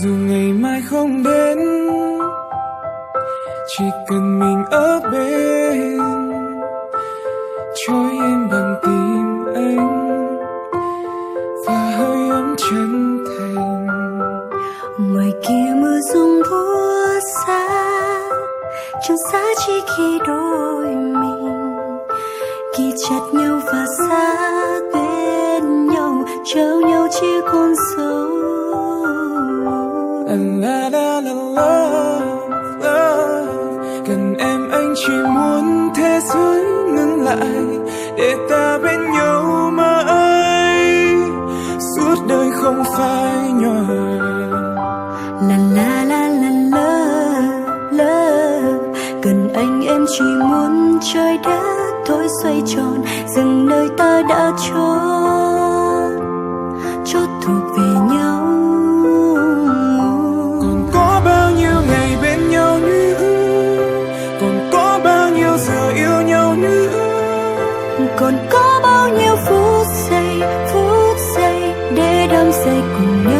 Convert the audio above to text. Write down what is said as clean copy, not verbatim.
dù ngày mai không đến, chỉ cần mình ở bên, trôi em bằng tim anh và hơi ấm chân thành. Ngoài kia mưa rung buốt xa, chẳng xa chỉ khi đôi mình ghi chặt nhau và sát bên nhau, trao nhau chia con dấu. La la la love, love. Cần em anh chỉ muốn thế giới ngừng lại để ta bên nhau mãi, suốt đời không phai nhòa. La la la la love, love. Cần anh em chỉ muốn trời đất thôi xoay tròn, dừng nơi ta đã chót thuộc về nhau. Còn có bao nhiêu ngày bên nhau nữa, còn có bao nhiêu giờ yêu nhau nữa, còn có bao nhiêu phút giây để đắm say cùng nhau.